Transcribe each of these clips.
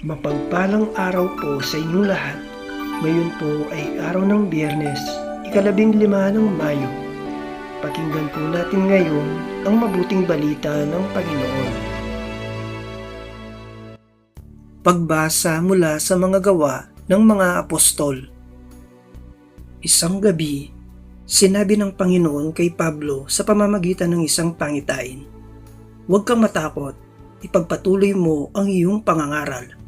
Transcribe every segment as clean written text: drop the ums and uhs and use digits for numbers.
Mapagpalang araw po sa inyong lahat. Ngayon po ay araw ng Biyernes, ika-15 ng Mayo. Pakinggan po natin ngayon ang mabuting balita ng Panginoon. Pagbasa mula sa mga gawa ng mga apostol. Isang gabi, sinabi ng Panginoon kay Pablo sa pamamagitan ng isang pangitain, "Huwag kang matakot, ipagpatuloy mo ang iyong pangangaral.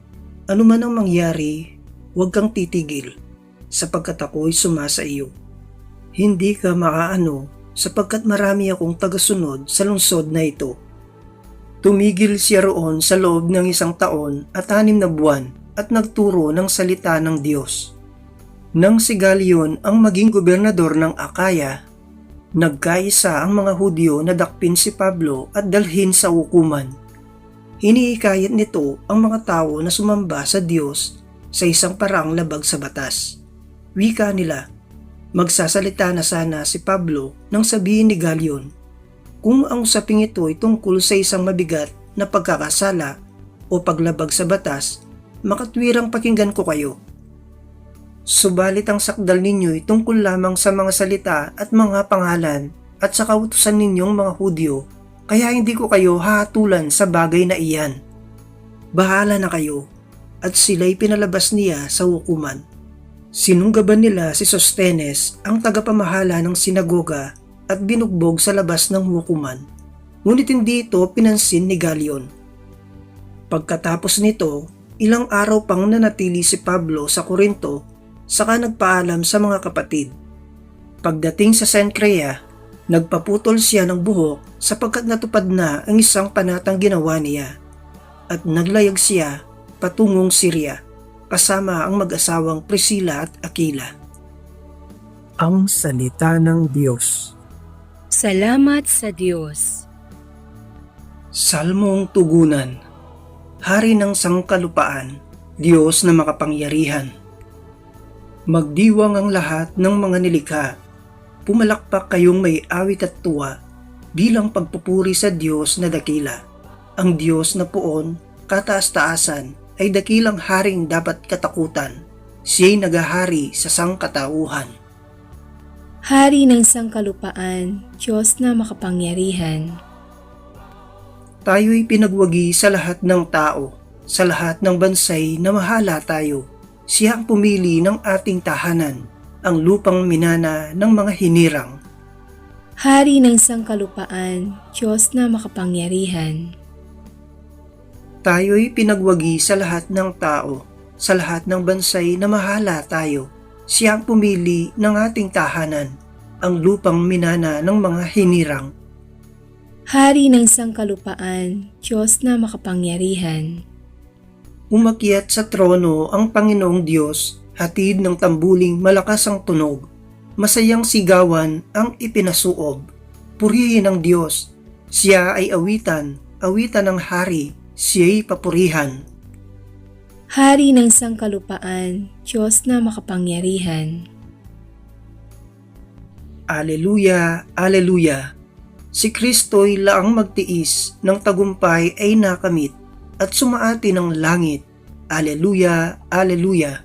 Ano man ang mangyari, huwag kang titigil, sapagkat ako'y sumasa iyo. Hindi ka makaano, sapagkat marami akong tagasunod sa lungsod na ito." Tumigil siya roon sa loob ng 1 taon at 6 na buwan at nagturo ng salita ng Diyos. Nang si Galion ang maging gobernador ng Akaya, nagkaisa ang mga Hudyo na dakpin si Pablo at dalhin sa hukuman. Hinihikayat nito ang mga tao na sumamba sa Diyos sa isang paraang labag sa batas. Wika nila, magsasalita na sana si Pablo nang sabihin ni Galion, kung ang usaping ito ay tungkol sa isang mabigat na pagkakasala o paglabag sa batas, makatwirang pakinggan ko kayo. Subalit ang sakdal ninyo ay tungkol lamang sa mga salita at mga pangalan at sa kautusan ninyong mga Hudyo, kaya hindi ko kayo hahatulan sa bagay na iyan. Bahala na kayo. At sila'y pinalabas niya sa hukuman. Sinunggaban nila si Sostenes, ang tagapamahala ng sinagoga, at binugbog sa labas ng hukuman. Ngunit hindi ito pinansin ni Galion. Pagkatapos nito, ilang araw pang nanatili si Pablo sa Corinto, saka nagpaalam sa mga kapatid. Pagdating sa Cencrea, nagpaputol siya ng buhok sapagkat natupad na ang isang panatang ginawa niya, at naglayag siya patungong Syria, kasama ang mag-asawang Priscilla at Aquila. Ang salita ng Diyos. Salamat sa Diyos. Salmong tugunan. Hari ng sangkalupaan, Diyos na makapangyarihan. Magdiwang ang lahat ng mga nilikha. Pumalakpak kayong may awit at tuwa bilang pagpupuri sa Diyos na dakila. Ang Diyos na poon, kataas-taasan, ay dakilang haring dapat katakutan. Siya'y nagahari sa sangkatauhan. Hari ng sangkalupaan, Diyos na makapangyarihan. Tayo'y pinagwagi sa lahat ng tao, sa lahat ng bansay na mahala tayo. Siya ang pumili ng ating tahanan, ang lupang minana ng mga hinirang. Hari ng sangkalupaan, Diyos na makapangyarihan. Tayo'y pinagwagi sa lahat ng tao, sa lahat ng bansay na mahala tayo. Siya ang pumili ng ating tahanan, ang lupang minana ng mga hinirang. Hari ng sangkalupaan, Diyos na makapangyarihan. Umakyat sa trono ang Panginoong Diyos, hatid ng tambuling malakas ang tunog. Masayang sigawan ang ipinasuob. Purihin ang Diyos, siya ay awitan, awitan ng hari, siya'y papurihan. Hari ng sangkalupaan, Diyos na makapangyarihan. Aleluya, aleluya. Si Kristo'y laang magtiis ng tagumpay ay nakamit at sumaati ng langit. Aleluya, aleluya.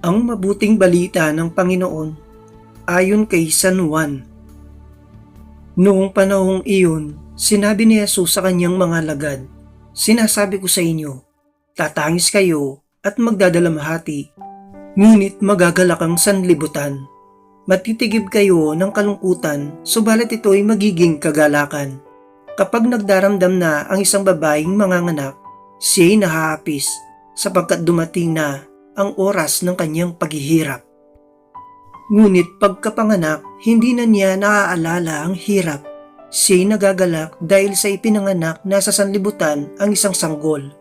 Ang mabuting balita ng Panginoon ayon kay San Juan. Noong panahong iyon, sinabi ni Jesus sa kanyang mga lagad, "Sinasabi ko sa inyo, tatangis kayo at magdadalamhati, ngunit magagalak ang sanlibutan. Matitigib kayo ng kalungkutan, subalit ito'y magiging kagalakan. Kapag nagdaramdam na ang isang babaeng manganganak, siya'y nahaapis, sapagkat dumating na ang oras ng kanyang paghihirap. Ngunit pagkapanganak, hindi na niya naaalala ang hirap. Siya'y nagagalak dahil sa ipinanganak na sa sanlibutan ang isang sanggol.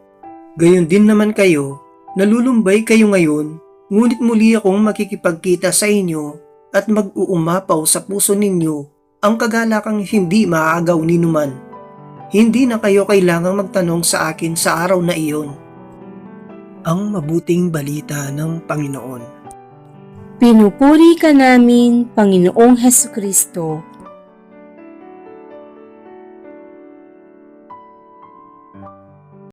Gayon din naman kayo, nalulumbay kayo ngayon, ngunit muli akong makikipagkita sa inyo at mag-uumapaw sa puso ninyo ang kagalakang hindi maaagaw ni numan. Hindi na kayo kailangang magtanong sa akin sa araw na iyon." Ang mabuting balita ng Panginoon. Pinupuri ka namin, Panginoong Hesukristo.